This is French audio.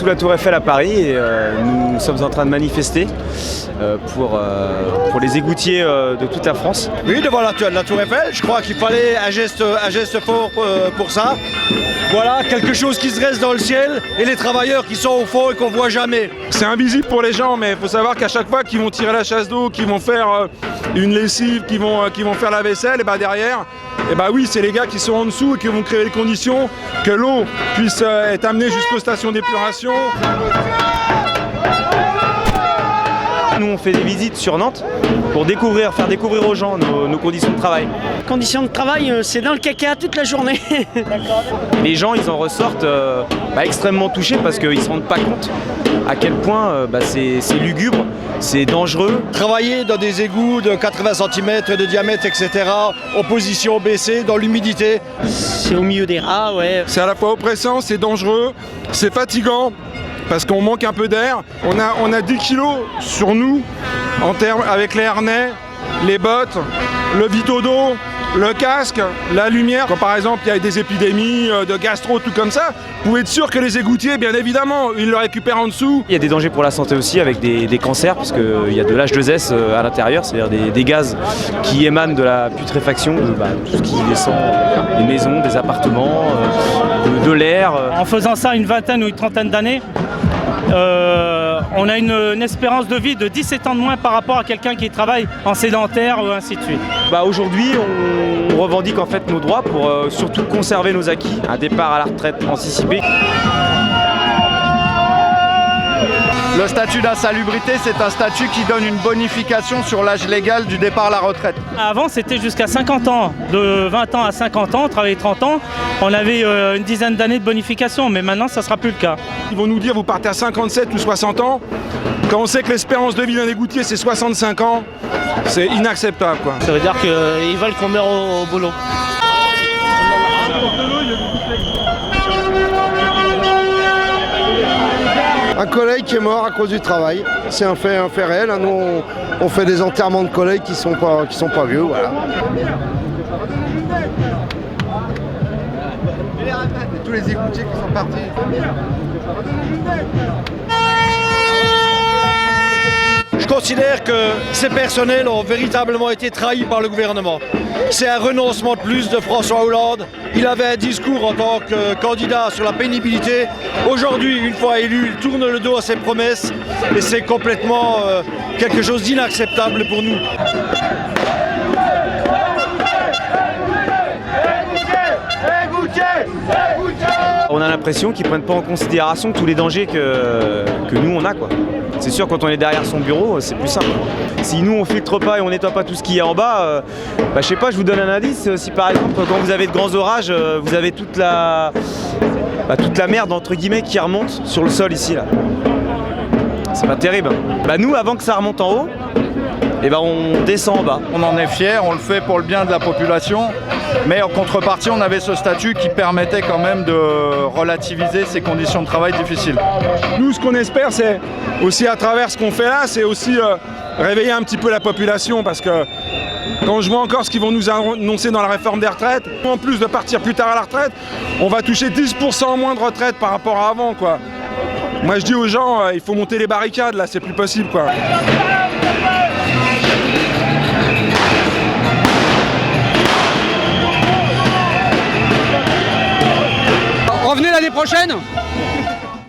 sous la Tour Eiffel à Paris et nous sommes en train de manifester pour les égoutiers de toute la France. Oui, devant la Tour Eiffel, je crois qu'il fallait un geste fort pour ça. Voilà, quelque chose qui se reste dans le ciel et les travailleurs qui sont au fond et qu'on voit jamais. C'est invisible pour les gens, mais il faut savoir qu'à chaque fois qu'ils vont tirer la chasse d'eau, qu'ils vont faire une lessive, qu'ils vont faire la vaisselle, et bah derrière, et bah oui, c'est les gars qui sont en dessous et qui vont créer les conditions que l'eau puisse être amenée jusqu'aux stations d'épuration. Nous on fait des visites sur Nantes pour faire découvrir aux gens nos conditions de travail. Conditions de travail, c'est dans le caca toute la journée. Les gens ils en ressortent extrêmement touchés parce qu'ils ne se rendent pas compte à quel point c'est lugubre, c'est dangereux. Travailler dans des égouts de 80 cm de diamètre, etc., en position baissée, dans l'humidité. C'est au milieu des rats, ouais. C'est à la fois oppressant, c'est dangereux, c'est fatigant. Parce qu'on manque un peu d'air. On a 10 kilos sur nous, avec les harnais, les bottes, le vito d'eau, le casque, la lumière. Quand par exemple il y a des épidémies de gastro, tout comme ça, vous pouvez être sûr que les égoutiers, bien évidemment, ils le récupèrent en dessous. Il y a des dangers pour la santé aussi avec des cancers, parce qu'il y a de l'H2S à l'intérieur, c'est-à-dire des gaz qui émanent de la putréfaction, tout ce qui descend des maisons, des appartements, de l'air. En faisant ça une vingtaine ou une trentaine d'années, on a une espérance de vie de 17 ans de moins par rapport à quelqu'un qui travaille en sédentaire ou ainsi de suite. Aujourd'hui, on revendique en fait nos droits pour surtout conserver nos acquis, un départ à la retraite anticipé. Le statut d'insalubrité, c'est un statut qui donne une bonification sur l'âge légal du départ à la retraite. Avant, c'était jusqu'à 50 ans. De 20 ans à 50 ans, on travaillait 30 ans, on avait une dizaine d'années de bonification, mais maintenant, ça ne sera plus le cas. Ils vont nous dire, vous partez à 57 ou 60 ans. Quand on sait que l'espérance de vie d'un égoutier, c'est 65 ans, c'est inacceptable, quoi. Ça veut dire qu'ils veulent qu'on meure au boulot. Un collègue qui est mort à cause du travail, c'est un fait réel. Nous, on fait des enterrements de collègues qui sont pas vieux, voilà. Tous les égoutiers qui sont partis. Je considère que ces personnels ont véritablement été trahis par le gouvernement. C'est un renoncement de plus de François Hollande. Il avait un discours en tant que candidat sur la pénibilité. Aujourd'hui, une fois élu, il tourne le dos à ses promesses et c'est complètement quelque chose d'inacceptable pour nous. On a l'impression qu'ils ne prennent pas en considération tous les dangers que nous on a, quoi. C'est sûr, quand on est derrière son bureau, c'est plus simple. Si nous on filtre pas et on nettoie pas tout ce qu'il y a en bas, je sais pas, je vous donne un indice. Si par exemple quand vous avez de grands orages, vous avez toute la merde entre guillemets qui remonte sur le sol ici là. C'est pas terrible. Nous avant que ça remonte en haut, on descend en bas. On en est fiers, on le fait pour le bien de la population, mais en contrepartie, on avait ce statut qui permettait quand même de relativiser ces conditions de travail difficiles. Nous, ce qu'on espère, c'est aussi à travers ce qu'on fait là, c'est aussi réveiller un petit peu la population, parce que quand je vois encore ce qu'ils vont nous annoncer dans la réforme des retraites, en plus de partir plus tard à la retraite, on va toucher 10% en moins de retraite par rapport à avant, quoi. Moi, je dis aux gens, il faut monter les barricades, là, c'est plus possible, quoi. Revenez l'année prochaine.